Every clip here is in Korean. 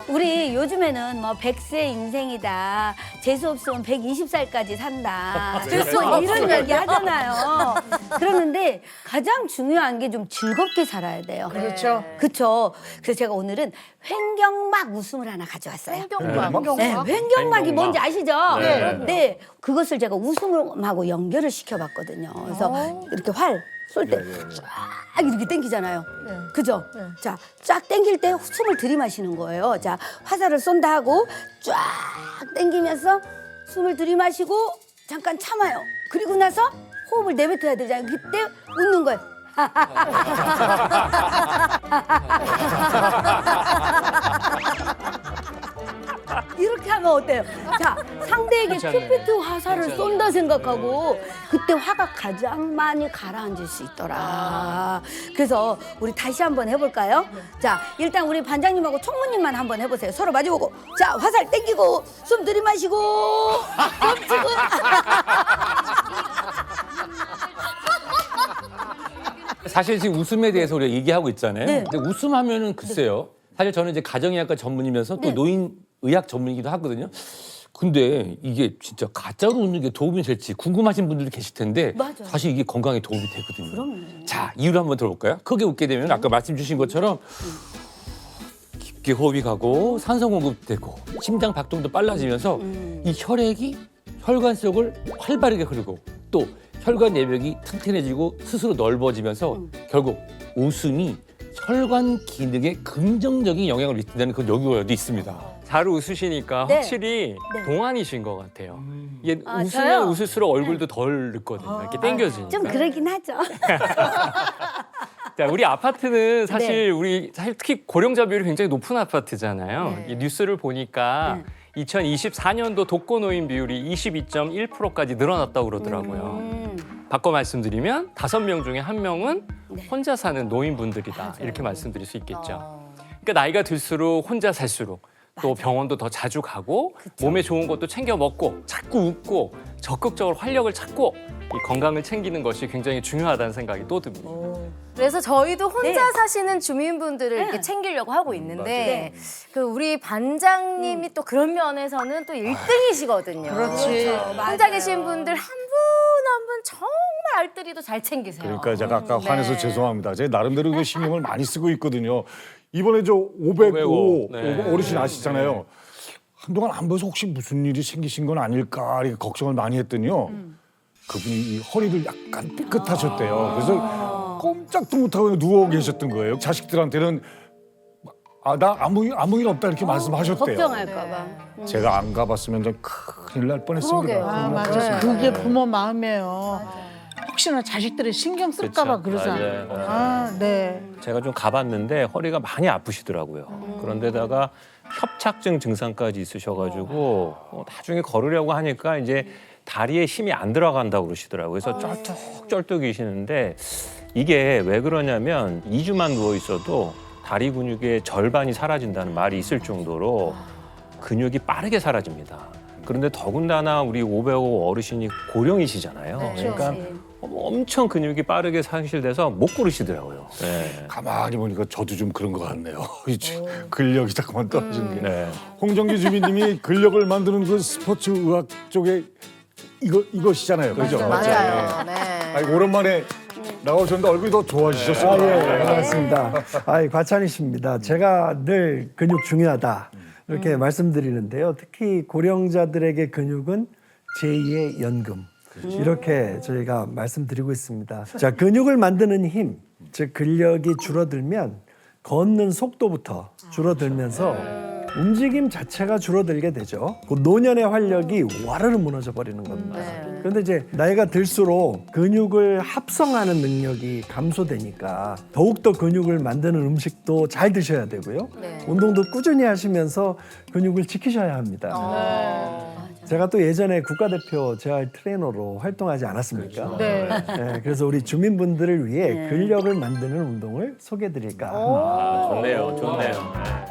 우리 요즘에는 뭐 100세 인생이다. 재수 없으면 120살까지 산다. 이런 얘기 하잖아요. 그러는데 가장 중요한 게 좀 즐겁게 살아야 돼요. 그렇죠. 그렇죠. 그래서 제가 오늘은 횡경막 웃음을 하나 가져왔어요. 횡경막. 네, 횡경막이 뭔지 아시죠? 네. 네, 그것을 제가 웃음하고 연결을 시켜봤거든요. 그래서 이렇게 활 쏠 때 쫙 이렇게 당기잖아요. 그죠? 자, 쫙 당길 때 숨을 들이마시는 거예요. 자, 화살을 쏜다 하고 쫙 당기면서 숨을 들이마시고 잠깐 참아요. 그리고 나서 호흡을 내뱉어야 되잖아요. 그때 웃는 거예요. 이렇게 하면 어때요? 자, 상대에게 큐피트 화살을 쏜다 생각하고 그때 화가 가장 많이 가라앉을 수 있더라. 그래서 우리 다시 한번 해볼까요? 자, 일단 우리 반장님하고 총무님만 한번 해보세요. 서로 마주보고. 자, 화살 땡기고 숨 들이마시고 멈추고. 사실 지금 웃음에 대해서 우리가 얘기하고 있잖아요. 네. 근데 웃음하면은 글쎄요. 사실 저는 이제 가정의학과 전문이면서 또 네. 노인의학 전문이기도 하거든요. 근데 이게 진짜 가짜로 웃는 게 도움이 될지 궁금하신 분들이 계실 텐데 맞아요. 사실 이게 건강에 도움이 되거든요. 그럼요. 자, 이유를 한번 들어볼까요? 크게 웃게 되면 아까 말씀 주신 것처럼 깊게 호흡이 가고 산소 공급되고 심장 박동도 빨라지면서 이 혈액이 혈관 속을 활발하게 흐르고 또 혈관 내벽이 튼튼해지고 스스로 넓어지면서 결국 웃음이 혈관 기능에 긍정적인 영향을 미친다는 그런 연구가 있습니다. 잘 웃으시니까 네. 확실히 네. 동안이신 것 같아요. 이게 아, 웃으면 저요? 웃을수록 얼굴도 덜 늙거든요. 이렇게 땡겨지니까. 좀 그러긴 하죠. 자, 우리 아파트는 네. 사실 사실 특히 고령자 비율이 굉장히 높은 아파트잖아요. 네. 이 뉴스를 보니까 2024년도 독거노인 비율이 22.1%까지 늘어났다고 그러더라고요. 바꿔 말씀드리면 5명 중에 1명은 네. 혼자 사는 노인분들이다. 이렇게 말씀드릴 수 있겠죠. 그러니까 나이가 들수록 혼자 살수록 또 병원도 더 자주 가고 몸에 좋은 것도 챙겨 먹고 자꾸 웃고 적극적으로 활력을 찾고 이 건강을 챙기는 것이 굉장히 중요하다는 생각이 또 듭니다. 그래서 저희도 혼자 네. 사시는 주민분들을 네. 이렇게 챙기려고 하고 있는데 그 우리 반장님이 또 그런 면에서는 또 1등이시거든요. 그렇지. 혼자 계신 분들 한 분 한 분 정말 알뜰히도 잘 챙기세요. 그러니까 제가 아까 네. 화내서 죄송합니다. 제가 나름대로 그 신경을 많이 쓰고 있거든요. 이번에 저 505 네. 어르신 아시잖아요. 한동안 안 보여서 혹시 무슨 일이 생기신 건 아닐까 이렇게 걱정을 많이 했더니요. 그분이 이 허리를 약간 삐끗하셨대요. 그래서 꼼짝도 못하고 누워 계셨던 거예요. 자식들한테는 나 아무 일 없다 이렇게 말씀하셨대요. 걱정할까 봐. 제가 안 가봤으면 좀 큰일 날 뻔했습니다. 그러게요. 아, 맞아요. 그게 부모 마음이에요. 혹시나 자식들이 신경 쓸까봐 그러잖아요. 맞아요. 아, 네. 제가 좀 가봤는데 허리가 많이 아프시더라고요. 그런데다가 협착증 증상까지 있으셔가지고 나중에 걸으려고 하니까 이제 다리에 힘이 안 들어간다고 그러시더라고요. 그래서 쩔뚝쩔뚝이시는데 이게 왜 그러냐면 2주만 누워 있어도 다리 근육의 절반이 사라진다는 말이 있을 정도로 근육이 빠르게 사라집니다. 그런데 더군다나 우리 505 어르신이 고령이시잖아요. 그러니까 엄청 근육이 빠르게 상실돼서 못 걸으시더라고요. 네. 가만히 보니까 저도 좀 그런 것 같네요. 근력이 자꾸만 떨어지는 게. 네. 홍정기 주민님이 근력을 만드는 그 스포츠 의학 쪽에 이것이잖아요. 그죠? 맞아요. 네. 아니, 오랜만에 나오셨는데 얼굴이 더 좋아지셨어요. 예, 반갑습니다. 과찬이십니다. 제가 늘 근육 중요하다 이렇게 말씀드리는데요. 특히 고령자들에게 근육은 제2의 연금 이렇게 저희가 말씀드리고 있습니다. 자, 근육을 만드는 힘, 즉 근력이 줄어들면 걷는 속도부터 줄어들면서 움직임 자체가 줄어들게 되죠. 그 노년의 활력이 와르르 무너져 버리는 겁니다. 그런데 이제 나이가 들수록 근육을 합성하는 능력이 감소되니까 더욱더 근육을 만드는 음식도 잘 드셔야 되고요. 운동도 꾸준히 하시면서 근육을 지키셔야 합니다. 제가 또 예전에 국가대표 재활 트레이너로 활동하지 않았습니까? 네. 네, 그래서 우리 주민분들을 위해 근력을 만드는 운동을 소개해드릴까 합니다. 아, 좋네요. 좋네요. 네.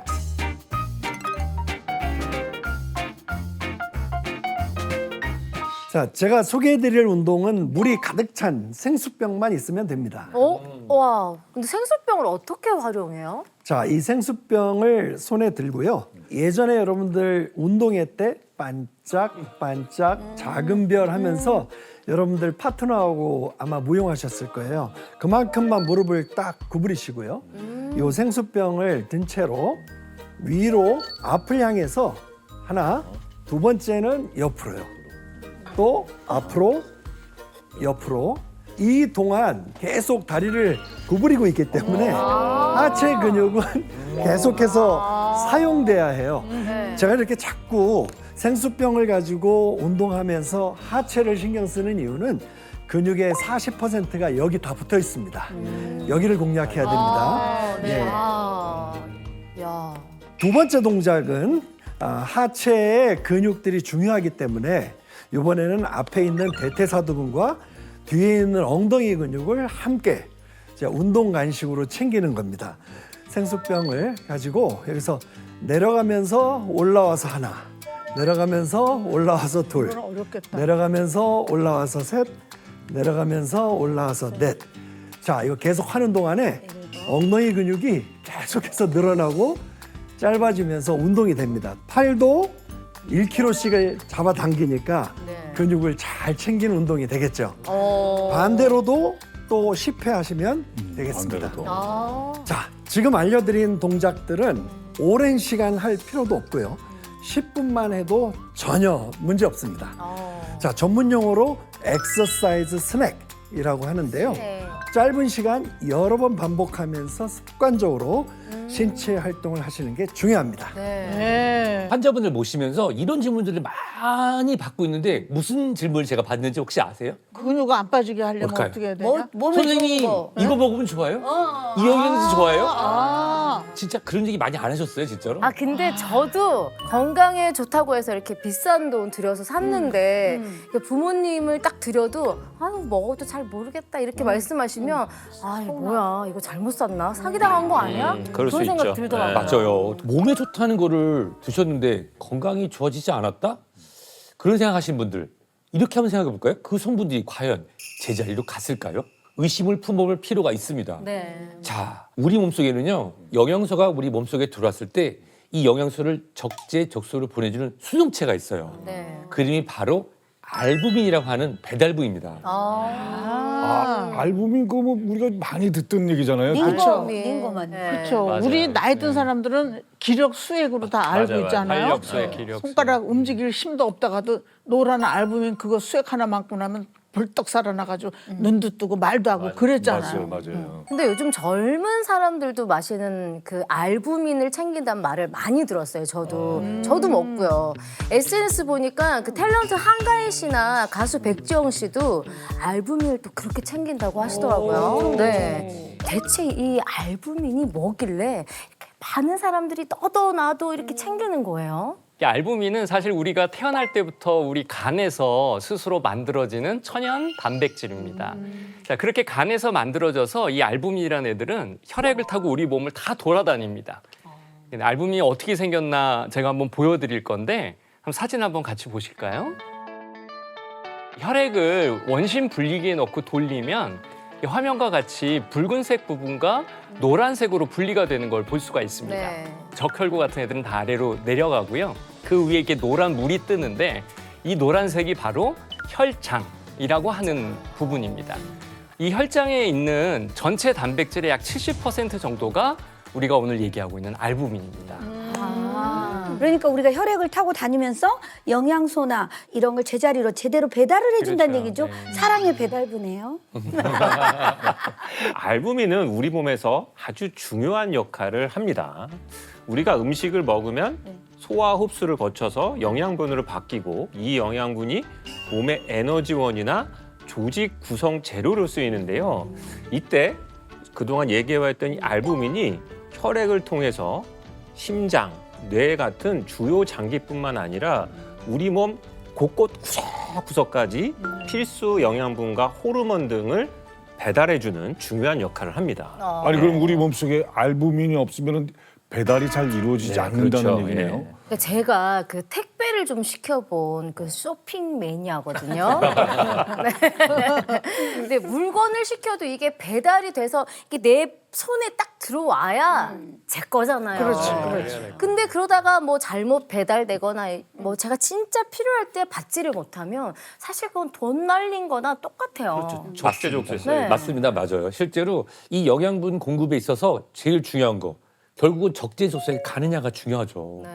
자, 제가 소개해드릴 운동은 물이 가득 찬 생수병만 있으면 됩니다. 와, 근데 생수병을 어떻게 활용해요? 자, 이 생수병을 손에 들고요. 예전에 여러분들 운동회 때 반짝반짝 작은 별 하면서 여러분들 파트너하고 아마 무용하셨을 거예요. 그만큼만 무릎을 딱 구부리시고요. 이 생수병을 든 채로 위로 앞을 향해서 하나, 두 번째는 옆으로요. 또 앞으로, 옆으로. 이 동안 계속 다리를 구부리고 있기 때문에 하체 근육은 계속해서 사용돼야 해요. 제가 이렇게 자꾸 생수병을 가지고 운동하면서 하체를 신경 쓰는 이유는 근육의 40%가 여기 다 붙어 있습니다. 여기를 공략해야 됩니다. 네. 예. 야. 두 번째 동작은 하체의 근육들이 중요하기 때문에 이번에는 앞에 있는 대퇴사두근과 뒤에 있는 엉덩이 근육을 함께 운동 간식으로 챙기는 겁니다. 생수병을 가지고 여기서 내려가면서 올라와서 하나, 내려가면서 올라와서 둘, 이건 어렵겠다. 내려가면서 올라와서 셋, 내려가면서 올라와서 넷. 자, 이거 계속 하는 동안에 엉덩이 근육이 계속해서 늘어나고 짧아지면서 운동이 됩니다. 팔도 1kg씩을 잡아당기니까 근육을 잘 챙기는 운동이 되겠죠. 반대로도 또 10회 하시면 되겠습니다. 자, 지금 알려드린 동작들은 오랜 시간 할 필요도 없고요. 10분만 해도 전혀 문제 없습니다. 자, 전문 용어로 엑서사이즈 스낵이라고 하는데요. 짧은 시간 여러 번 반복하면서 습관적으로 신체 활동을 하시는 게 중요합니다. 네. 환자분들 모시면서 이런 질문들을 많이 받고 있는데 무슨 질문을 제가 받는지 혹시 아세요? 근육 안 빠지게 하려면 뭘까요? 어떻게 해야 되냐? 몸에 선생님 좋은 거. 이거 먹으면 좋아요? 이 영양제 좋아요? 아, 진짜 그런 얘기 많이 안 하셨어요, 진짜로? 아 근데 저도 건강에 좋다고 해서 이렇게 비싼 돈 들여서 샀는데 부모님을 딱 드려도 아유 먹어도 잘 모르겠다 이렇게 말씀하시면 아 이거 뭐야 이거 잘못 샀나 사기당한 거 아니야? 그럴 수 그런 생각 있죠. 들더라고요. 네. 맞아요. 몸에 좋다는 거를 드셨는데 건강이 좋아지지 않았다? 그런 생각하시는 분들 이렇게 한번 생각해 볼까요? 그 성분들이 과연 제자리로 갔을까요? 의심을 품어볼 필요가 있습니다. 네. 자, 우리 몸속에는요 영양소가 우리 몸속에 들어왔을 때 이 영양소를 적재적소로 보내주는 수용체가 있어요. 네. 그 이름이 바로 알부민이라고 하는 배달부입니다. 알부민 그거 뭐 우리가 많이 듣던 얘기잖아요. 링거만. 그렇죠. 맞아요. 우리 나이 든 사람들은 기력 수액으로 다 알고 맞아요. 있잖아요. 활력 수액, 기력 손가락 움직일 힘도 없다가도 노란 알부민 그거 수액 하나 맞고 나면 벌떡 살아나가지고 눈도 뜨고 말도 하고 그랬잖아요. 맞아요. 근데 요즘 젊은 사람들도 마시는 그 알부민을 챙긴다는 말을 많이 들었어요. 저도 먹고요. SNS 보니까 그 탤런트 한가인 씨나 가수 백지영 씨도 알부민을 또 그렇게 챙긴다고 하시더라고요. 네. 대체 이 알부민이 뭐길래 이렇게 많은 사람들이 너도 나도 이렇게 챙기는 거예요? 이 알부민은 사실 우리가 태어날 때부터 우리 간에서 스스로 만들어지는 천연 단백질입니다. 자, 그렇게 간에서 만들어져서 이 알부민이라는 애들은 혈액을 타고 우리 몸을 다 돌아다닙니다. 알부민이 어떻게 생겼나 제가 한번 보여드릴 건데 한번 사진 한번 같이 보실까요? 혈액을 원심 분리기에 넣고 돌리면 이 화면과 같이 붉은색 부분과 노란색으로 분리가 되는 걸 볼 수가 있습니다. 네. 적혈구 같은 애들은 다 아래로 내려가고요. 그 위에 이렇게 노란 물이 뜨는데 이 노란색이 바로 혈장이라고 하는 부분입니다. 이 혈장에 있는 전체 단백질의 약 70% 정도가 우리가 오늘 얘기하고 있는 알부민입니다. 그러니까 우리가 혈액을 타고 다니면서 영양소나 이런 걸 제자리로 제대로 배달을 해준다는 그렇죠. 얘기죠. 네. 사랑의 배달부네요. 알부민은 우리 몸에서 아주 중요한 역할을 합니다. 우리가 음식을 먹으면 소화 흡수를 거쳐서 영양분으로 바뀌고 이 영양분이 몸의 에너지원이나 조직 구성 재료로 쓰이는데요. 이때 그동안 얘기해왔던 이 알부민이 혈액을 통해서 심장, 뇌 같은 주요 장기뿐만 아니라 우리 몸 곳곳 구석구석까지 필수 영양분과 호르몬 등을 배달해주는 중요한 역할을 합니다. 아니 그럼 우리 몸속에 알부민이 없으면 배달이 잘 이루어지지 않는다는 그렇죠. 얘기네요. 예. 그러니까 제가 그 택배를 좀 시켜본 그 쇼핑 매니아거든요. 네. 근데 물건을 시켜도 이게 배달이 돼서 이게 내 손에 딱 들어와야 제 거잖아요. 그렇지. 근데 그러다가 뭐 잘못 배달되거나 뭐 제가 진짜 필요할 때 받지를 못하면 사실 그건 돈 날린 거나 똑같아요. 적재적소했어요. 네. 맞습니다. 맞아요. 실제로 이 영양분 공급에 있어서 제일 중요한 거 결국은 적재적소에 가느냐가 중요하죠. 네.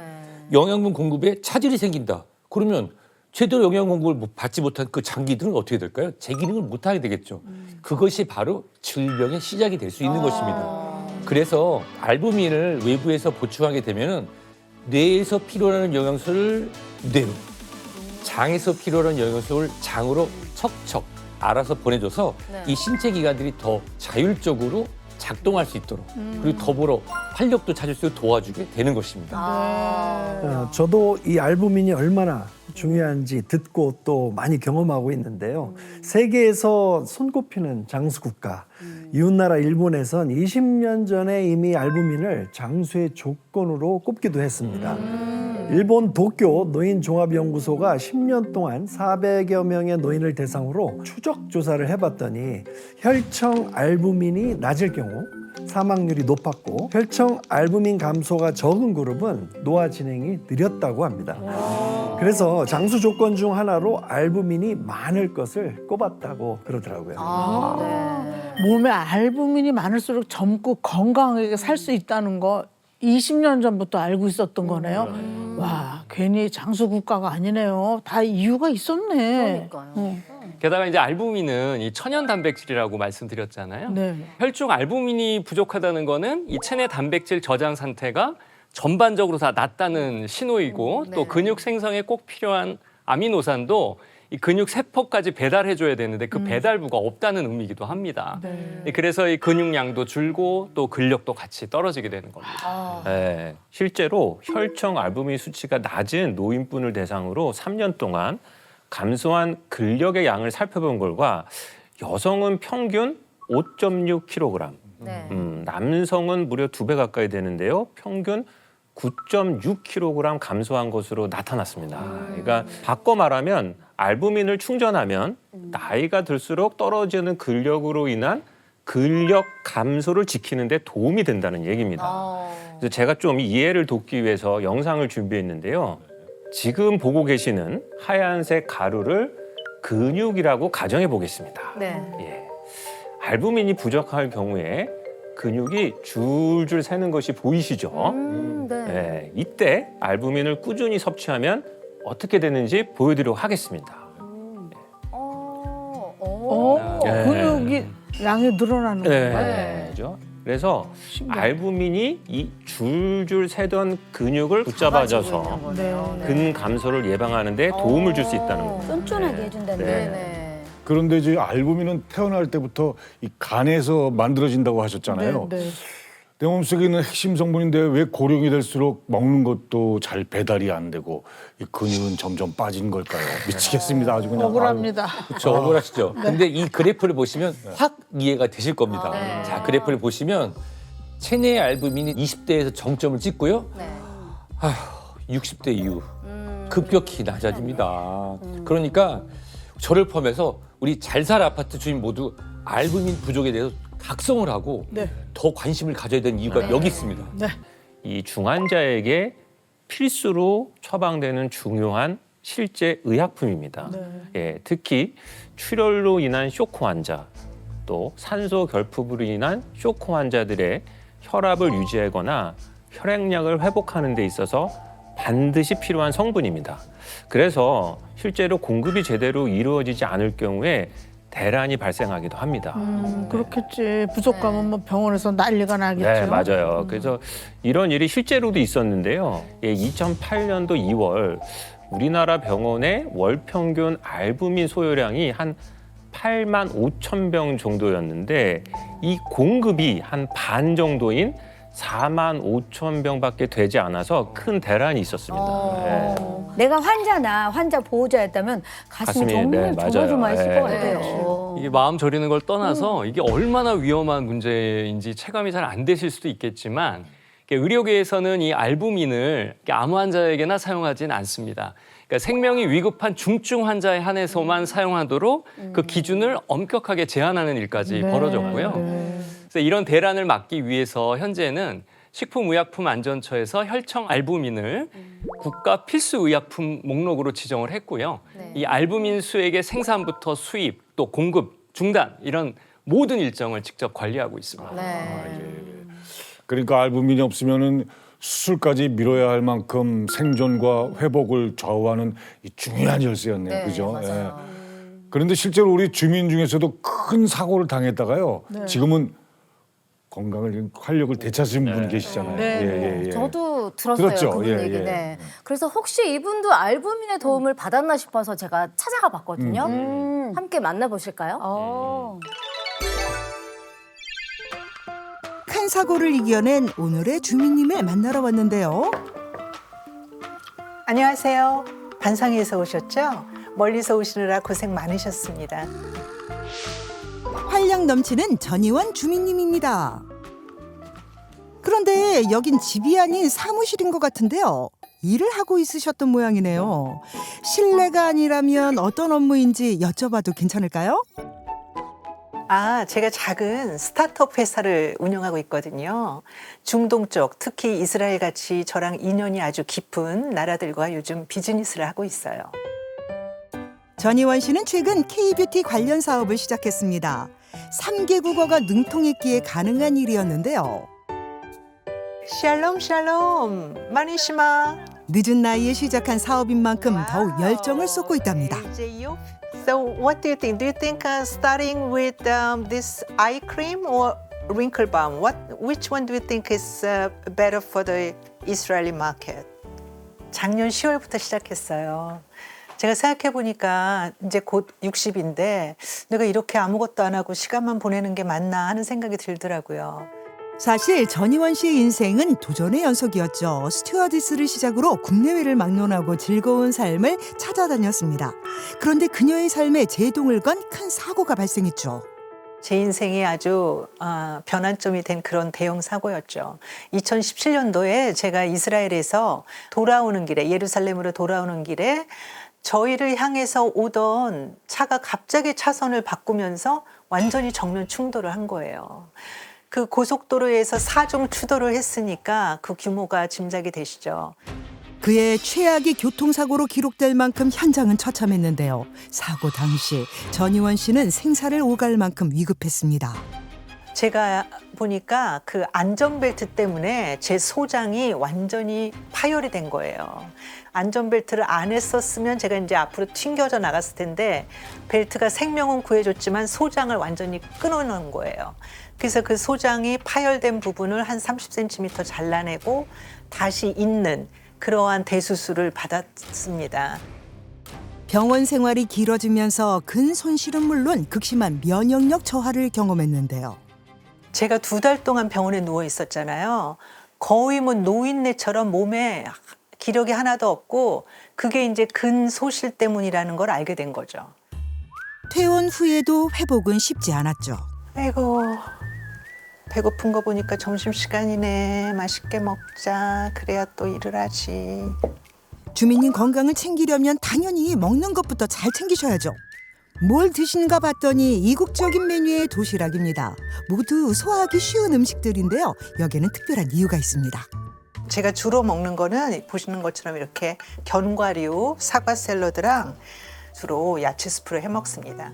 영양분 공급에 차질이 생긴다. 그러면 제대로 영양 공급을 받지 못한 그 장기들은 어떻게 될까요? 재기능을 못하게 되겠죠. 그것이 바로 질병의 시작이 될 수 있는 것입니다. 그래서 알부민을 외부에서 보충하게 되면은 뇌에서 필요로 영양소를 뇌로, 장에서 필요한 영양소를 장으로 척척 알아서 보내줘서 네. 이 신체 기관들이 더 자율적으로 작동할 수 있도록 그리고 더불어 활력도 찾을 수 있도록 도와주게 되는 것입니다. 저도 이 알부민이 얼마나 중요한지 듣고 또 많이 경험하고 있는데요. 세계에서 손꼽히는 장수 국가, 이웃나라 일본에선 20년 전에 이미 알부민을 장수의 조건으로 꼽기도 했습니다. 일본 도쿄 노인종합연구소가 10년 동안 400여 명의 노인을 대상으로 추적 조사를 해봤더니 혈청 알부민이 낮을 경우 사망률이 높았고 혈청 알부민 감소가 적은 그룹은 노화 진행이 느렸다고 합니다. 그래서 장수 조건 중 하나로 알부민이 많을 것을 꼽았다고 그러더라고요. 몸에 알부민이 많을수록 젊고 건강하게 살 수 있다는 거 20년 전부터 알고 있었던 거네요. 와, 괜히 장수 국가가 아니네요. 다 이유가 있었네. 그러니까요. 게다가 이제 알부민은 이 천연 단백질이라고 말씀드렸잖아요. 네. 혈중 알부민이 부족하다는 거는 이 체내 단백질 저장 상태가 전반적으로 다 낮다는 신호이고 또 근육 생성에 꼭 필요한 아미노산도 이 근육 세포까지 배달해줘야 되는데 그 배달부가 없다는 의미이기도 합니다. 그래서 이 근육량도 줄고 또 근력도 같이 떨어지게 되는 겁니다. 네, 실제로 혈청 알부민 수치가 낮은 노인분을 대상으로 3년 동안 감소한 근력의 양을 살펴본 결과 여성은 평균 5.6kg, 네. 남성은 무려 2배 가까이 되는데요. 평균 9.6kg 감소한 것으로 나타났습니다. 그러니까 바꿔 말하면 알부민을 충전하면 나이가 들수록 떨어지는 근력으로 인한 근력 감소를 지키는 데 도움이 된다는 얘기입니다. 그래서 제가 좀 이해를 돕기 위해서 영상을 준비했는데요. 지금 보고 계시는 하얀색 가루를 근육이라고 가정해 보겠습니다. 네. 예. 알부민이 부족할 경우에 근육이 줄줄 새는 것이 보이시죠? 네. 예, 이때 알부민을 꾸준히 섭취하면 어떻게 되는지 보여드리도록 하겠습니다. 네. 근육이 양이 늘어나는 거예요. 네. 그죠? 그래서 알부민이 이 줄줄 새던 근육을 붙잡아줘서 근 감소를 예방하는 데 도움을 줄 수 있다는 겁니다. 쫀쫀하게 해준다는 네. 네. 그런데 이제 알부민은 태어날 때부터 이 간에서 만들어진다고 하셨잖아요. 네. 내 몸속에 있는 핵심 성분인데 왜 고령이 될수록 먹는 것도 잘 배달이 안 되고 이 근육은 점점 빠지는 걸까요? 미치겠습니다. 아주 그냥. 억울합니다. 그렇죠. 억울하시죠. 근데 이 그래프를 보시면 확 이해가 되실 겁니다. 자, 그래프를 보시면 체내 알부민이 20대에서 정점을 찍고요. 네. 60대 이후 급격히 낮아집니다. 그러니까 저를 포함해서 우리 잘 살 아파트 주인 모두 알부민 부족에 대해서 각성을 하고 네. 더 관심을 가져야 되는 이유가 여기 있습니다. 네. 이 중환자에게 필수로 처방되는 중요한 실제 의약품입니다. 예, 특히 출혈로 인한 쇼크 환자, 또 산소 결핍으로 인한 쇼크 환자들의 혈압을 유지하거나 혈액량을 회복하는 데 있어서 반드시 필요한 성분입니다. 그래서 실제로 공급이 제대로 이루어지지 않을 경우에 대란이 발생하기도 합니다. 그렇겠지. 부족하면 뭐 병원에서 난리가 나겠죠. 네, 맞아요. 그래서 이런 일이 실제로도 있었는데요. 2008년도 2월 우리나라 병원의 월 평균 알부민 소요량이 한 8만 5천 병 정도였는데 이 공급이 한 반 정도인 4만 5천 병밖에 되지 않아서 큰 대란이 있었습니다. 네. 내가 환자나 환자 보호자였다면 가슴이 가슴이, 정말 네, 맞아요. 조마조마했을 네. 것 같아요. 이게 마음 저리는 걸 떠나서 이게 얼마나 위험한 문제인지 체감이 잘 안 되실 수도 있겠지만 의료계에서는 이 알부민을 아무 환자에게나 사용하지는 않습니다. 그러니까 생명이 위급한 중증 환자에 한해서만 사용하도록 그 기준을 엄격하게 제한하는 일까지 벌어졌고요. 그래서 이런 대란을 막기 위해서 현재는 식품의약품안전처에서 혈청 알부민을 국가 필수 의약품 목록으로 지정을 했고요. 이 알부민 수액의 생산부터 수입, 또 공급, 중단 이런 모든 일정을 직접 관리하고 있습니다. 그러니까 알부민이 없으면은 수술까지 미뤄야 할 만큼 생존과 회복을 좌우하는 이 중요한 열쇠였네요. 네, 그죠? 맞아요. 그런데 실제로 우리 주민 중에서도 큰 사고를 당했다가요. 지금은 건강을 활력을 되찾으신 분 계시잖아요. 네. 저도 들었어요. 들었죠? 그분 예, 얘기. 예. 네. 그래서 혹시 이분도 알부민의 도움을 받았나 싶어서 제가 찾아가 봤거든요. 함께 만나보실까요? 큰 사고를 이겨낸 오늘의 주민님을 만나러 왔는데요. 안녕하세요. 반상회에서 오셨죠? 멀리서 오시느라 고생 많으셨습니다. 활력 넘치는 전희원 주민님입니다. 그런데 여긴 집이 아닌 사무실인 것 같은데요. 일을 하고 있으셨던 모양이네요. 실례가 아니라면 어떤 업무인지 여쭤봐도 괜찮을까요? 제가 작은 스타트업 회사를 운영하고 있거든요. 중동 쪽, 특히 이스라엘 같이 저랑 인연이 아주 깊은 나라들과 요즘 비즈니스를 하고 있어요. 전희원 씨는 최근 K뷰티 관련 사업을 시작했습니다. 3개 국어가 능통했기에 가능한 일이었는데요. 샬롬 샬롬 마니시마. 늦은 나이에 시작한 사업인 만큼 더욱 열정을 쏟고 있답니다. So what do you think? Do you think starting with this eye cream or wrinkle balm? Which one do you think is better for the Israeli market? 작년 10월부터 시작했어요. 제가 생각해 보니까 이제 곧 60인데 내가 이렇게 아무것도 안 하고 시간만 보내는 게 맞나 하는 생각이 들더라고요. 사실 전희원 씨의 인생은 도전의 연속이었죠. 스튜어디스를 시작으로 국내외를 막론하고 즐거운 삶을 찾아다녔습니다. 그런데 그녀의 삶에 제동을 건 큰 사고가 발생했죠. 제 인생이 아주 변환점이 된 그런 대형 사고였죠. 2017년도에 제가 이스라엘에서 돌아오는 길에, 예루살렘으로 돌아오는 길에 저희를 향해서 오던 차가 갑자기 차선을 바꾸면서 완전히 정면 충돌을 한 거예요. 그 고속도로에서 4종 추돌을 했으니까 그 규모가 짐작이 되시죠. 그의 최악의 교통사고로 기록될 만큼 현장은 처참했는데요. 사고 당시 전희원 씨는 생사를 오갈 만큼 위급했습니다. 제가 보니까 그 안전벨트 때문에 제 소장이 완전히 파열이 된 거예요. 안전벨트를 안 했었으면 제가 이제 앞으로 튕겨져 나갔을 텐데 벨트가 생명은 구해줬지만 소장을 완전히 끊어놓은 거예요. 그래서 그 소장이 파열된 부분을 한 30cm 잘라내고 다시 잇는 그러한 대수술을 받았습니다. 병원 생활이 길어지면서 근 손실은 물론 극심한 면역력 저하를 경험했는데요. 제가 2달 동안 병원에 누워 있었잖아요. 거의 뭐 노인네처럼 몸에 기력이 하나도 없고 그게 이제 근 소실 때문이라는 걸 알게 된 거죠. 퇴원 후에도 회복은 쉽지 않았죠. 아이고 배고픈 거 보니까 점심시간이네. 맛있게 먹자. 그래야 또 일을 하지. 주민님 건강을 챙기려면 당연히 먹는 것부터 잘 챙기셔야죠. 뭘 드시는가 봤더니 이국적인 메뉴의 도시락입니다. 모두 소화하기 쉬운 음식들인데요. 여기에는 특별한 이유가 있습니다. 제가 주로 먹는 거는 보시는 것처럼 이렇게 견과류, 사과 샐러드랑 주로 야채 스프를 해 먹습니다.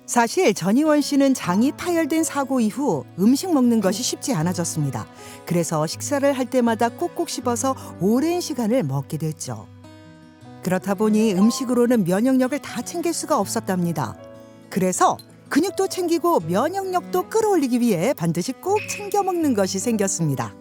사실 전희원 씨는 장이 파열된 사고 이후 음식 먹는 것이 쉽지 않아졌습니다. 그래서 식사를 할 때마다 꼭꼭 씹어서 오랜 시간을 먹게 됐죠. 그렇다 보니 음식으로는 면역력을 다 챙길 수가 없었답니다. 그래서 근육도 챙기고 면역력도 끌어올리기 위해 반드시 꼭 챙겨 먹는 것이 생겼습니다.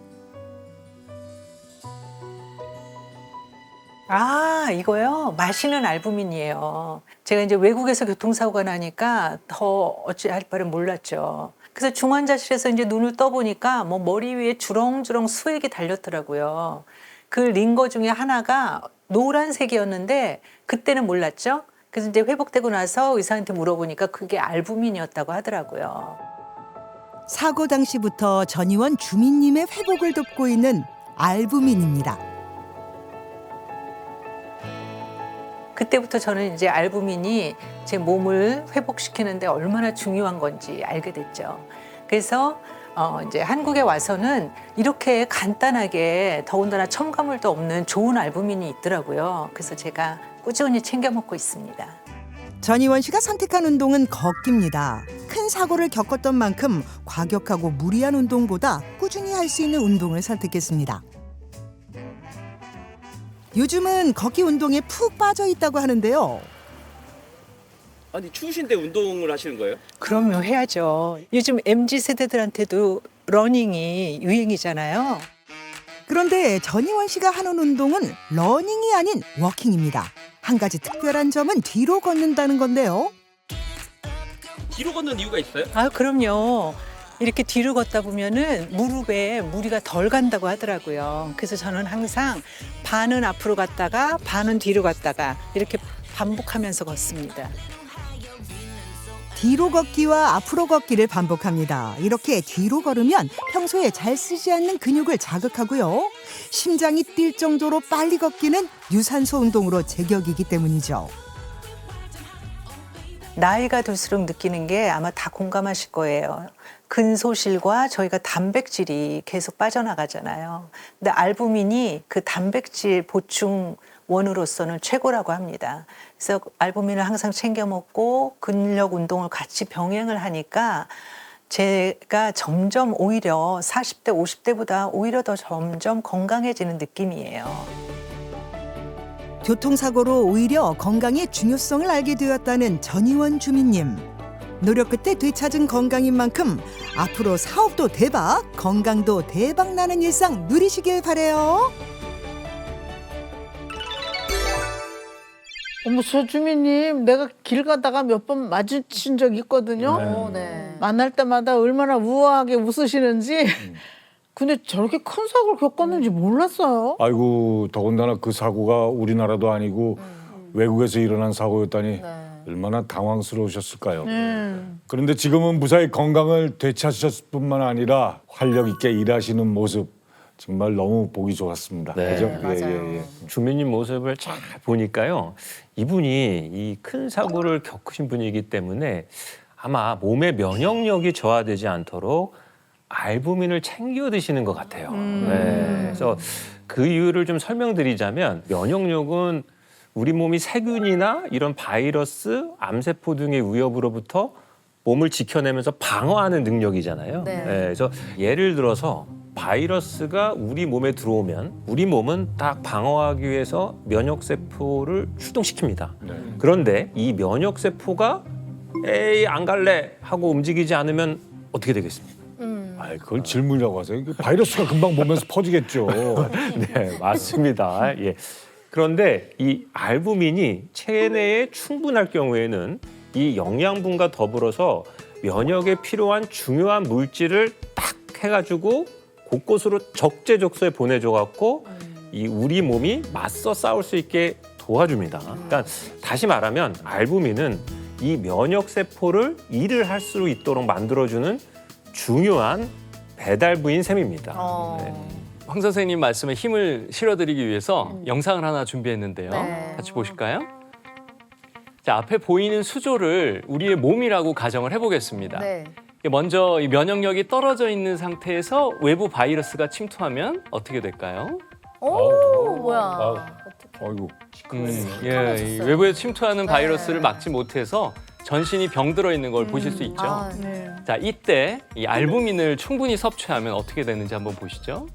이거요? 마시는 알부민이에요. 제가 이제 외국에서 교통사고가 나니까 더 어찌할 바를 몰랐죠. 그래서 중환자실에서 이제 눈을 떠보니까 뭐 머리 위에 주렁주렁 수액이 달렸더라고요. 그 링거 중에 하나가 노란색이었는데 그때는 몰랐죠. 그래서 이제 회복되고 나서 의사한테 물어보니까 그게 알부민이었다고 하더라고요. 사고 당시부터 전의원 주민님의 회복을 돕고 있는 알부민입니다. 그때부터 저는 이제 알부민이 제 몸을 회복시키는데 얼마나 중요한 건지 알게 됐죠. 그래서 이제 한국에 와서는 이렇게 간단하게 더군다나 첨가물도 없는 좋은 알부민이 있더라고요. 그래서 제가 꾸준히 챙겨 먹고 있습니다. 전의원 씨가 선택한 운동은 걷기입니다. 큰 사고를 겪었던 만큼 과격하고 무리한 운동보다 꾸준히 할 수 있는 운동을 선택했습니다. 요즘은 걷기 운동에 푹 빠져 있다고 하는데요. 아니 추우신데 운동을 하시는 거예요? 그럼요, 해야죠. 요즘 MZ 세대들한테도 러닝이 유행이잖아요. 그런데 전의원 씨가 하는 운동은 러닝이 아닌 워킹입니다. 한 가지 특별한 점은 뒤로 걷는다는 건데요. 뒤로 걷는 이유가 있어요? 아, 그럼요. 이렇게 뒤로 걷다 보면은 무릎에 무리가 덜 간다고 하더라고요. 그래서 저는 항상 반은 앞으로 갔다가 반은 뒤로 갔다가 이렇게 반복하면서 걷습니다. 뒤로 걷기와 앞으로 걷기를 반복합니다. 이렇게 뒤로 걸으면 평소에 잘 쓰지 않는 근육을 자극하고요. 심장이 뛸 정도로 빨리 걷기는 유산소 운동으로 제격이기 때문이죠. 나이가 들수록 느끼는 게 아마 다 공감하실 거예요. 근소실과 저희가 단백질이 계속 빠져나가잖아요. 근데 알부민이 그 단백질 보충원으로서는 최고라고 합니다. 그래서 알부민을 항상 챙겨 먹고 근력 운동을 같이 병행을 하니까 제가 점점 오히려 40대, 50대보다 오히려 더 점점 건강해지는 느낌이에요. 교통사고로 오히려 건강의 중요성을 알게 되었다는 전의원 주민님. 노력 끝에 되찾은 건강인 만큼 앞으로 사업도 대박, 건강도 대박 나는 일상 누리시길 바래요. 어머, 저 주민님, 내가 길 가다가 몇 번 마주친 적 있거든요. 네. 만날 때마다 얼마나 우아하게 웃으시는지. 근데 저렇게 큰 사고를 겪었는지 몰랐어요. 아이고 더군다나 그 사고가 우리나라도 아니고 외국에서 일어난 사고였다니 얼마나 당황스러우셨을까요. 그런데 지금은 무사히 건강을 되찾으셨을 뿐만 아니라 활력 있게 일하시는 모습 정말 너무 보기 좋았습니다. 네. 그죠? 맞아요. 주민님 모습을 잘 보니까요. 이분이 이 큰 사고를 겪으신 분이기 때문에 아마 몸의 면역력이 저하되지 않도록 알부민을 챙겨 드시는 것 같아요. 네. 그래서 그 이유를 좀 설명드리자면 면역력은 우리 몸이 세균이나 이런 바이러스, 암세포 등의 위협으로부터 몸을 지켜내면서 방어하는 능력이잖아요. 네. 그래서 예를 들어서 바이러스가 우리 몸에 들어오면 우리 몸은 딱 방어하기 위해서 면역세포를 출동시킵니다. 그런데 이 면역세포가 에이 안 갈래 하고 움직이지 않으면 어떻게 되겠습니까? 아이, 그걸 질문이라고 하세요. 이게 바이러스가 금방 몸에서 퍼지겠죠. 네, 맞습니다. 예. 그런데 이 알부민이 체내에 충분할 경우에는 이 영양분과 더불어서 면역에 필요한 중요한 물질을 딱 해가지고 곳곳으로 적재적소에 보내줘갖고 이 우리 몸이 맞서 싸울 수 있게 도와줍니다. 그러니까 다시 말하면 알부민은 이 면역 세포를 일을 할 수 있도록 만들어주는 중요한 배달부인 셈입니다. 네. 황 선생님 말씀에 힘을 실어드리기 위해서 영상을 하나 준비했는데요. 네. 같이 보실까요? 자, 앞에 보이는 수조를 우리의 몸이라고 가정을 해보겠습니다. 네. 먼저 이 면역력이 떨어져 있는 상태에서 외부 바이러스가 침투하면 어떻게 될까요? 오, 뭐야. 아이고. 이 외부에 침투하는 바이러스를 막지 못해서 전신이 병들어 있는 걸 보실 수 있죠. 아, 네. 자, 이때 이 알부민을 충분히 섭취하면 어떻게 되는지 한번 보시죠.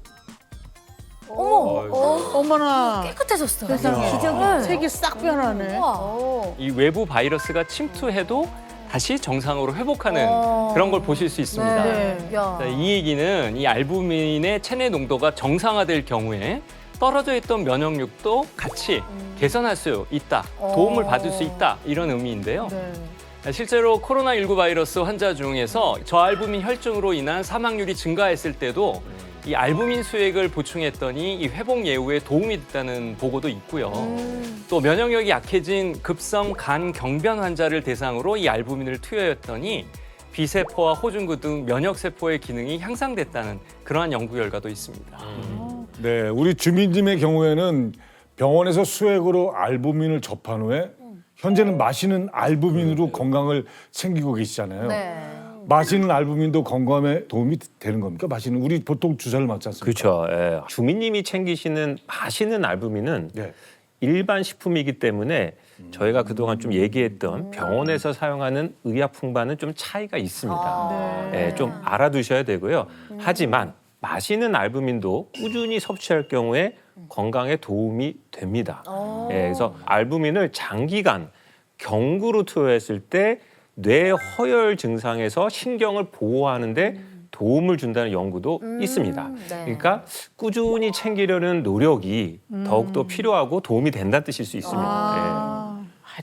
어머, 어머나. 깨끗해졌어. 세상에. 기적이. 색이 싹 변하네. 우와. 이 외부 바이러스가 침투해도 다시 정상으로 회복하는 그런 걸 보실 수 있습니다. 네. 야. 자, 이 얘기는 이 알부민의 체내 농도가 정상화될 경우에 떨어져 있던 면역력도 같이 개선할 수 있다, 도움을 받을 수 있다 이런 의미인데요. 네. 실제로 코로나19 바이러스 환자 중에서 저알부민 혈증으로 인한 사망률이 증가했을 때도 이 알부민 수액을 보충했더니 이 회복 예후에 도움이 됐다는 보고도 있고요. 또 면역력이 약해진 급성 간 경변 환자를 대상으로 이 알부민을 투여했더니 B세포와 호중구 등 면역세포의 기능이 향상됐다는 그러한 연구 결과도 있습니다. 네, 우리 주민님의 경우에는 병원에서 수액으로 알부민을 접한 후에 현재는 마시는 알부민으로 건강을 챙기고 계시잖아요. 네. 마시는 알부민도 건강에 도움이 되는 겁니까? 마시는 우리 보통 주사를 맞지 않습니까? 그렇죠. 예. 주민님이 챙기시는 마시는 알부민은 네. 일반 식품이기 때문에 저희가 그동안 좀 얘기했던 병원에서 사용하는 의약품과는 좀 차이가 있습니다. 예, 좀 알아두셔야 되고요. 하지만 마시는 알부민도 꾸준히 섭취할 경우에 건강에 도움이 됩니다. 예, 그래서 알부민을 장기간 경구로 투여했을 때 뇌 허열 증상에서 신경을 보호하는데 도움을 준다는 연구도 있습니다. 네. 그러니까 꾸준히 챙기려는 노력이 더욱더 필요하고 도움이 된다는 뜻일 수 있습니다.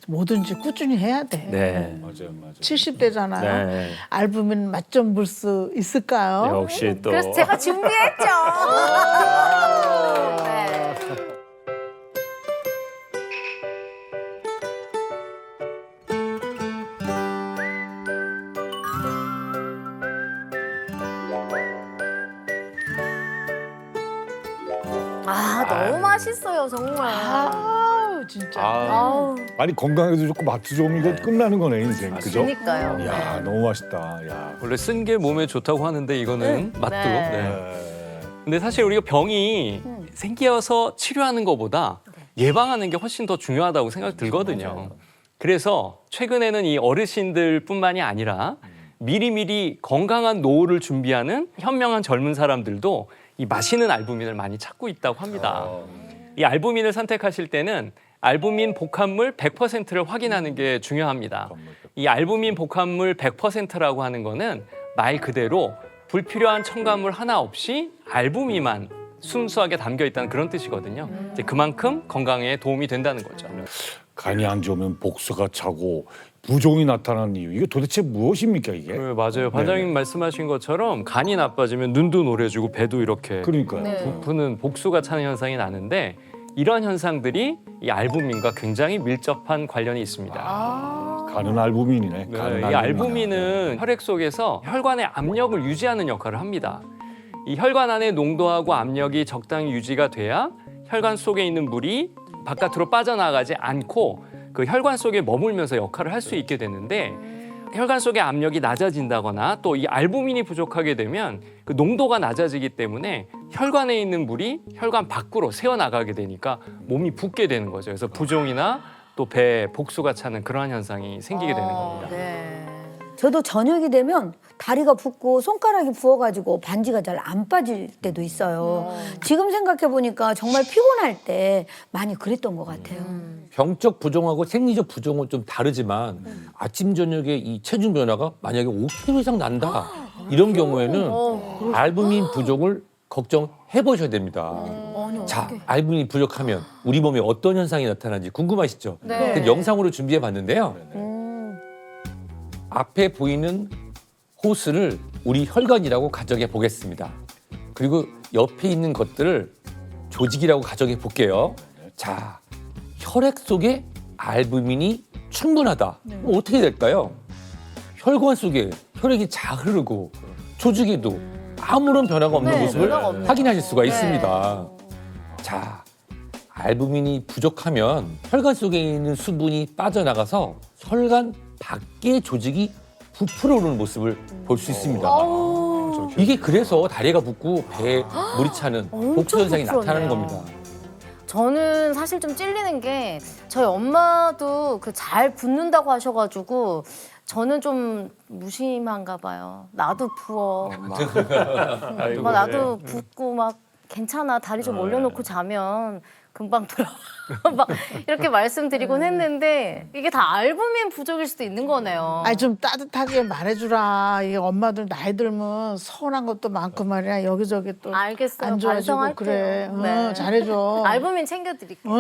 뭐든지 꾸준히 해야 돼. 네. 맞아요, 맞아요. 70대잖아요. 네. 알부민 맛 좀 볼 수 있을까요? 역시 또 그래서 제가 준비했죠. 네. 너무 맛있어요, 정말. 아우 진짜. 아우, 아니 건강에도 좋고 맛도 좋으면 이거 끝나는 거네 인생, 그죠? 그러니까요. 야, 너무 맛있다. 야. 원래 쓴 게 몸에 좋다고 하는데 이거는 맛도. 네. 네. 근데 사실 우리가 병이 생겨서 치료하는 것보다 예방하는 게 훨씬 더 중요하다고 생각이 들거든요. 그래서 최근에는 이 어르신들뿐만이 아니라 미리미리 건강한 노후를 준비하는 현명한 젊은 사람들도 이 마시는 알부민을 많이 찾고 있다고 합니다. 이 알부민을 선택하실 때는 알부민 복합물 100%를 확인하는 게 중요합니다. 이 알부민 복합물 100%라고 하는 거는 말 그대로 불필요한 첨가물 하나 없이 알부민만 순수하게 담겨 있다는 그런 뜻이거든요. 이제 그만큼 건강에 도움이 된다는 거죠. 간이 안 좋으면 복수가 차고 부종이 나타나는 이유, 이게 도대체 무엇입니까 이게? 네, 맞아요. 반장님 말씀하신 것처럼 간이 나빠지면 눈도 노래지고 배도 이렇게 그러니까요. 네. 부푸는 복수가 차는 현상이 나는데 이런 현상들이 이 알부민과 굉장히 밀접한 관련이 있습니다. 간은 알부민이네. 네, 간은 이 알부민은 혈액 속에서 혈관의 압력을 유지하는 역할을 합니다. 이 혈관 안의 농도하고 압력이 적당히 유지가 돼야 혈관 속에 있는 물이 바깥으로 빠져나가지 않고 그 혈관 속에 머물면서 역할을 할 수 있게 되는데 혈관 속의 압력이 낮아진다거나 또 이 알부민이 부족하게 되면 그 농도가 낮아지기 때문에 혈관에 있는 물이 혈관 밖으로 새어나가게 되니까 몸이 붓게 되는 거죠. 그래서 부종이나 또 배에 복수가 차는 그러한 현상이 생기게 되는 겁니다. 네. 저도 저녁이 되면 다리가 붓고 손가락이 부어가지고 반지가 잘 안 빠질 때도 있어요. 지금 생각해 보니까 정말 피곤할 때 많이 그랬던 것 같아요. 병적 부종하고 생리적 부종은 좀 다르지만 아침 저녁에 이 체중 변화가 만약에 5kg 이상 난다 이런 경우에는 알부민 부족을 걱정해 보셔야 됩니다. 자, 알부민이 부족하면 우리 몸에 어떤 현상이 나타나는지 궁금하시죠? 네. 그 영상으로 준비해 봤는데요. 앞에 보이는 호스를 우리 혈관이라고 가정해 보겠습니다. 그리고 옆에 있는 것들을 조직이라고 가정해 볼게요. 자, 혈액 속에 알부민이 충분하다. 그럼 어떻게 될까요? 혈관 속에 혈액이 잘 흐르고 조직에도 아무런 변화가 없는 네, 모습을 변화가 없네요. 확인하실 수가 네. 있습니다. 자, 알부민이 부족하면 혈관 속에 있는 수분이 빠져나가서 혈관 밖의 조직이 부풀어 오르는 모습을 볼 수 있습니다. 이게 그래서 다리가 붓고 배에 물이 차는 복수 현상이 나타나는 겁니다. 저는 사실 좀 찔리는 게 저희 엄마도 그 잘 붓는다고 하셔가지고 저는 좀 무심한가 봐요. 나도 부어. 막 나도 붓고 막 괜찮아. 다리 좀 올려놓고 자면 금방 돌아와. 막 이렇게 말씀드리곤 했는데 이게 다 알부민 부족일 수도 있는 거네요. 아니 좀 따뜻하게 말해주라. 이게 엄마들 나이 들면 서운한 것도 많고 말이야. 여기저기 또 알겠어요. 안 좋아지고 반성할게요. 그래. 네. 잘해줘. 알부민 챙겨드릴게요.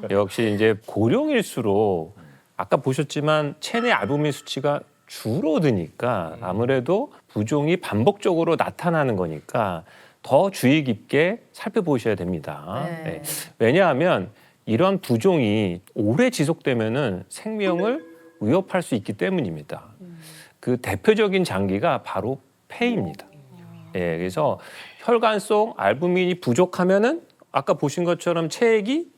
역시 이제 고령일수록 아까 보셨지만 체내 알부민 수치가 줄어드니까 아무래도 부종이 반복적으로 나타나는 거니까 더 주의 깊게 살펴보셔야 됩니다. 네. 네. 왜냐하면 이런 부종이 오래 지속되면은 생명을 위협할 수 있기 때문입니다. 그 대표적인 장기가 바로 폐입니다. 예, 그래서 혈관 속 알부민이 부족하면은 아까 보신 것처럼 체액이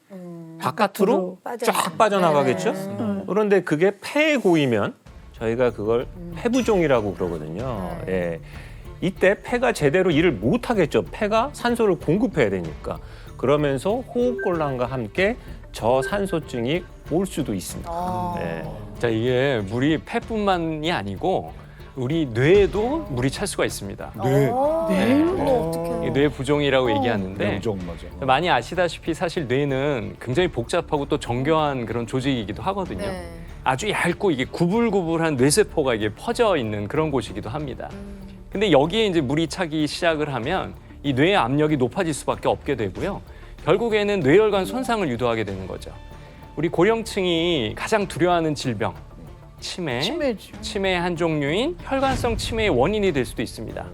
바깥으로 쫙 빠져나가겠죠. 그런데 그게 폐에 고이면 저희가 그걸 폐부종이라고 그러거든요. 예. 이때 폐가 제대로 일을 못 하겠죠. 폐가 산소를 공급해야 되니까. 그러면서 호흡곤란과 함께 저산소증이 올 수도 있습니다. 예. 자, 이게 물이 폐뿐만이 아니고 우리 뇌에도 물이 찰 수가 있습니다. 네. 이 뇌 부종이라고 얘기하는데 명정 맞아. 많이 아시다시피 사실 뇌는 굉장히 복잡하고 또 정교한 그런 조직이기도 하거든요. 네. 아주 얇고 이게 구불구불한 뇌세포가 이게 퍼져 있는 그런 곳이기도 합니다. 근데 여기에 이제 물이 차기 시작을 하면 이 뇌의 압력이 높아질 수밖에 없게 되고요. 결국에는 뇌혈관 손상을 유도하게 되는 거죠. 우리 고령층이 가장 두려워하는 질병, 치매지. 치매의 한 종류인 혈관성 치매의 원인이 될 수도 있습니다.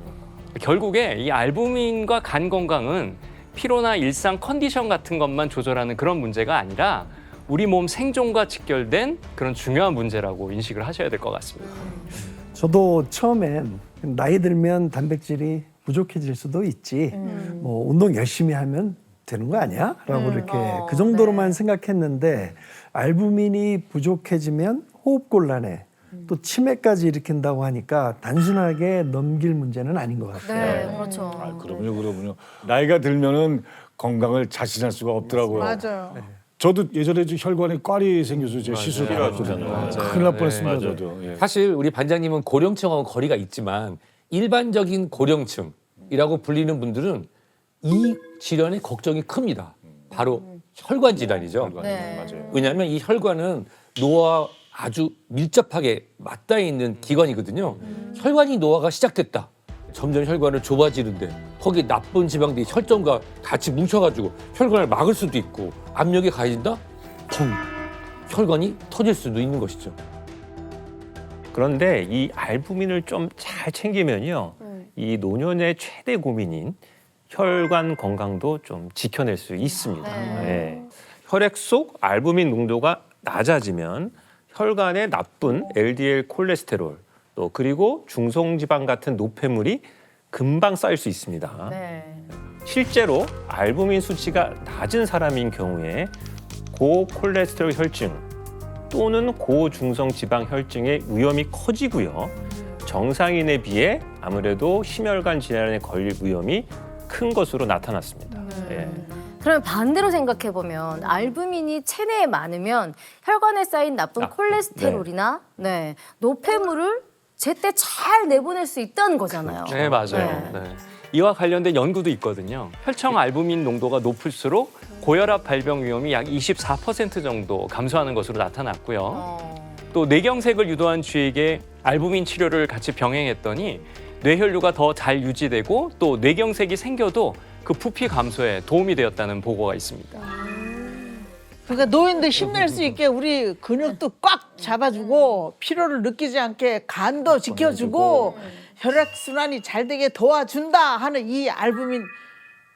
결국에 이 알부민과 간 건강은 피로나 일상 컨디션 같은 것만 조절하는 그런 문제가 아니라 우리 몸 생존과 직결된 그런 중요한 문제라고 인식을 하셔야 될 것 같습니다. 저도 처음엔 나이 들면 단백질이 부족해질 수도 있지. 뭐 운동 열심히 하면 되는 거 아니야? 라고 이렇게 그 정도로만 생각했는데 알부민이 부족해지면 호흡곤란에 또 치매까지 일으킨다고 하니까 단순하게 넘길 문제는 아닌 것 같아요. 네, 그렇죠. 아, 그럼요. 나이가 들면은 건강을 자신할 수가 없더라고요. 맞아요. 저도 예전에 혈관에 꽈리 생겨서 제가 시술 받았거든요. 큰일 날 뻔했습니다. 맞아요. 저도. 예. 사실 우리 반장님은 고령층하고 거리가 있지만 일반적인 고령층이라고 불리는 분들은 이 질환의 걱정이 큽니다. 바로 혈관 질환이죠. 네. 맞아요. 왜냐하면 이 혈관은 노화와 아주 밀접하게 맞닿아 있는 기관이거든요. 혈관이 노화가 시작됐다. 점점 혈관을 좁아지는데 거기에 나쁜 지방들이 혈전과 같이 뭉쳐가지고 혈관을 막을 수도 있고 압력이 가해진다? 펑! 혈관이 터질 수도 있는 것이죠. 그런데 이 알부민을 좀 잘 챙기면요. 이 노년의 최대 고민인 혈관 건강도 좀 지켜낼 수 있습니다. 예. 혈액 속 알부민 농도가 낮아지면 혈관에 나쁜 LDL 콜레스테롤 또 그리고 중성지방 같은 노폐물이 금방 쌓일 수 있습니다. 네. 실제로 알부민 수치가 낮은 사람인 경우에 고콜레스테롤 혈증 또는 고중성지방 혈증의 위험이 커지고요. 정상인에 비해 아무래도 심혈관 질환에 걸릴 위험이 큰 것으로 나타났습니다. 예. 그러면 반대로 생각해 보면 알부민이 체내에 많으면 혈관에 쌓인 나쁜 콜레스테롤이나 노폐물을 제때 잘 내보낼 수 있다는 거잖아요. 네, 맞아요. 네. 이와 관련된 연구도 있거든요. 혈청 알부민 농도가 높을수록 고혈압 발병 위험이 약 24% 정도 감소하는 것으로 나타났고요. 또 뇌경색을 유도한 쥐에게 알부민 치료를 같이 병행했더니 뇌혈류가 더 잘 유지되고 또 뇌경색이 생겨도 그 부피 감소에 도움이 되었다는 보고가 있습니다. 그러니까 노인들 힘낼 수 있게 우리 근육도 꽉 잡아주고 피로를 느끼지 않게 간도 지켜주고 혈액순환이 잘 되게 도와준다 하는 이 알부민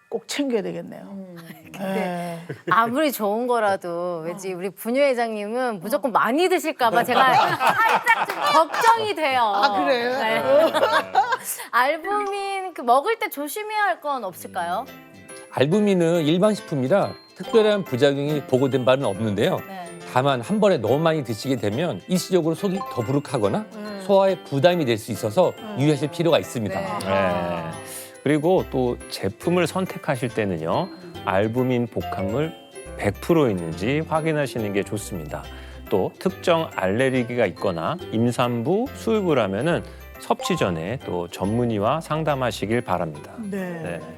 꼭 챙겨야 되겠네요. 근데 아무리 좋은 거라도 왠지 우리 분유 회장님은 무조건 많이 드실까 봐 제가 살짝 좀 걱정이 돼요. 아, 그래요? 네. 알부민 먹을 때 조심해야 할 건 없을까요? 알부민은 일반 식품이라 특별한 부작용이 보고된 바는 없는데요. 네. 다만 한 번에 너무 많이 드시게 되면 일시적으로 속이 더부룩하거나 소화에 부담이 될 수 있어서 유의하실 필요가 있습니다. 예. 그리고 또 제품을 선택하실 때는요. 알부민 복합물 100% 있는지 확인하시는 게 좋습니다. 또 특정 알레르기가 있거나 임산부, 수유부라면은 섭취 전에 또 전문의와 상담하시길 바랍니다. 네. 네.